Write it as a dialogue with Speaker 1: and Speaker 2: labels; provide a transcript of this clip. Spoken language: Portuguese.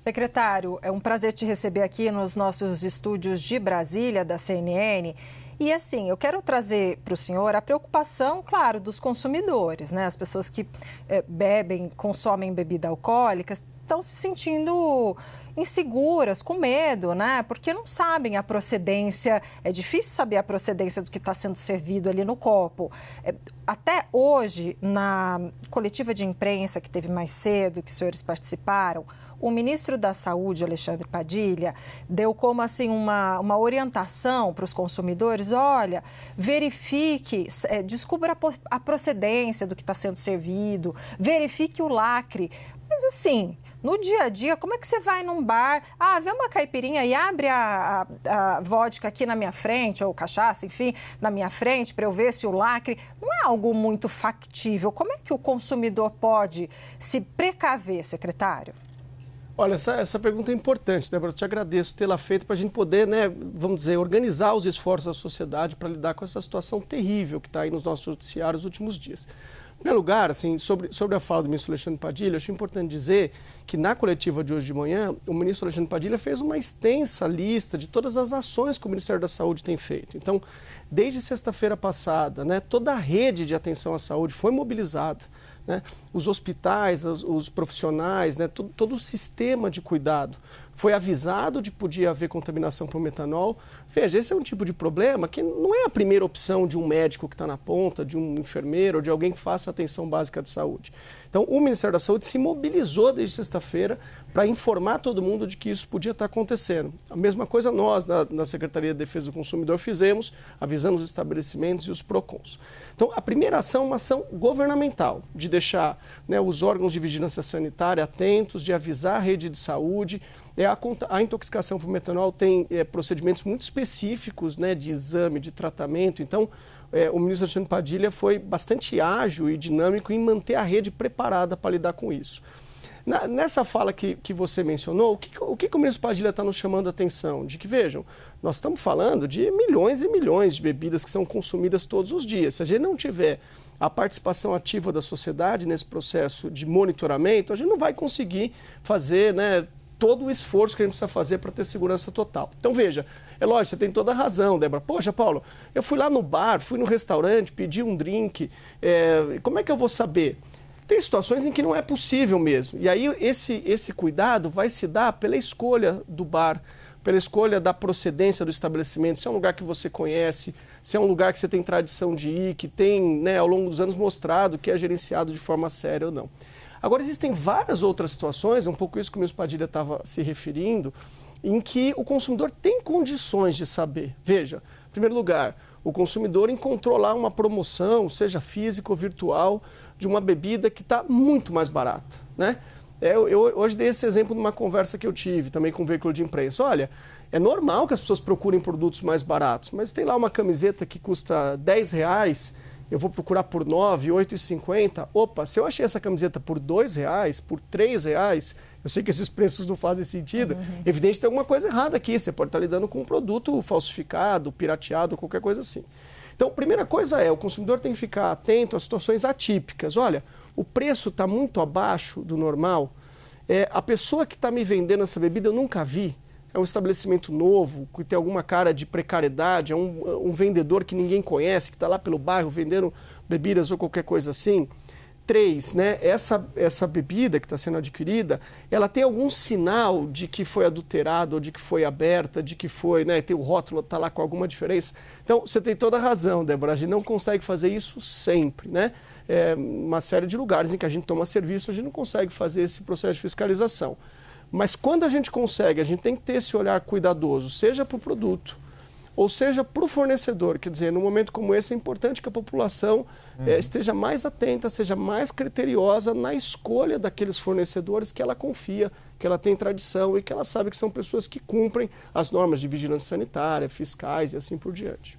Speaker 1: Secretário, é um prazer te receber aqui nos nossos estúdios de Brasília, da CNN. E assim, eu quero trazer para o senhor a preocupação, claro, dos consumidores, né? As pessoas que bebem, consomem bebida alcoólica, estão se sentindo inseguras, com medo, né? Porque não sabem a procedência, é difícil saber a procedência do que está sendo servido ali no copo. Até hoje, na coletiva de imprensa que teve mais cedo, que os senhores participaram, o ministro da Saúde, Alexandre Padilha, deu como assim uma orientação para os consumidores: olha, verifique, descubra a procedência do que está sendo servido, verifique o lacre. Mas assim, no dia a dia, como é que você vai num bar, vê uma caipirinha e abre a vodka aqui na minha frente, ou cachaça, enfim, na minha frente, para eu ver se o lacre... Não é algo muito factível. Como é que o consumidor pode se precaver, secretário?
Speaker 2: Olha, essa pergunta é importante, Débora. Eu te agradeço tê-la feito para a gente poder, vamos dizer, organizar os esforços da sociedade para lidar com essa situação terrível que está aí nos nossos noticiários nos últimos dias. Em primeiro lugar, assim, sobre a fala do ministro Alexandre Padilha, acho importante dizer que na coletiva de hoje de manhã, o ministro Alexandre Padilha fez uma extensa lista de todas as ações que o Ministério da Saúde tem feito. Então, desde sexta-feira passada, toda a rede de atenção à saúde foi mobilizada. Os hospitais, os profissionais, todo o sistema de cuidado foi avisado de que podia haver contaminação por metanol. Veja, esse é um tipo de problema que não é a primeira opção de um médico que está na ponta, de um enfermeiro ou de alguém que faça atenção básica de saúde. Então, o Ministério da Saúde se mobilizou desde sexta-feira para informar todo mundo de que isso podia estar acontecendo. A mesma coisa nós, na Secretaria de Defesa do Consumidor, fizemos, avisamos os estabelecimentos e os PROCONs. Então, a primeira ação é uma ação governamental, de deixar os órgãos de vigilância sanitária atentos, de avisar a rede de saúde. A intoxicação por metanol tem procedimentos muito específicos, de exame, de tratamento. Então, o ministro Alexandre Padilha foi bastante ágil e dinâmico em manter a rede preparada para lidar com isso. Nessa fala que você mencionou, o que o ministro Padilha está nos chamando a atenção? De que, vejam, nós estamos falando de milhões e milhões de bebidas que são consumidas todos os dias. Se a gente não tiver a participação ativa da sociedade nesse processo de monitoramento, a gente não vai conseguir fazer todo o esforço que a gente precisa fazer para ter segurança total. Então, veja, é lógico, você tem toda a razão, Débora. Poxa, Paulo, eu fui lá no bar, fui no restaurante, pedi um drink, como é que eu vou saber? Tem situações em que não é possível mesmo. E aí esse cuidado vai se dar pela escolha do bar, pela escolha da procedência do estabelecimento, se é um lugar que você conhece, se é um lugar que você tem tradição de ir, que tem, ao longo dos anos, mostrado que é gerenciado de forma séria ou não. Agora, existem várias outras situações, é um pouco isso que o ministro Padilha estava se referindo, em que o consumidor tem condições de saber. Veja, em primeiro lugar, o consumidor encontrou lá uma promoção, seja física ou virtual, de uma bebida que está muito mais barata. Eu hoje dei esse exemplo numa conversa que eu tive também com um veículo de imprensa. Olha, é normal que as pessoas procurem produtos mais baratos, mas tem lá uma camiseta que custa R$10, eu vou procurar por R$ 9, R$ 8,50. Opa, se eu achei essa camiseta por R$ 2, por R$ 3, eu sei que esses preços não fazem sentido, evidente que tem alguma coisa errada aqui, você pode estar lidando com um produto falsificado, pirateado, qualquer coisa assim. Então, a primeira coisa o consumidor tem que ficar atento às situações atípicas. Olha, o preço está muito abaixo do normal, a pessoa que está me vendendo essa bebida eu nunca vi, é um estabelecimento novo, que tem alguma cara de precariedade, é um vendedor que ninguém conhece, que está lá pelo bairro vendendo bebidas ou qualquer coisa assim. 3, essa bebida que está sendo adquirida, ela tem algum sinal de que foi adulterada ou de que foi aberta, de que foi, tem o rótulo, está lá com alguma diferença. Então, você tem toda a razão, Débora, a gente não consegue fazer isso sempre, uma série de lugares em que a gente toma serviço, a gente não consegue fazer esse processo de fiscalização. Mas quando a gente consegue, a gente tem que ter esse olhar cuidadoso, seja para o produto, ou seja para o fornecedor. Quer dizer, num momento como esse é importante que a população esteja mais atenta, seja mais criteriosa na escolha daqueles fornecedores que ela confia, que ela tem tradição e que ela sabe que são pessoas que cumprem as normas de vigilância sanitária, fiscais e assim por diante.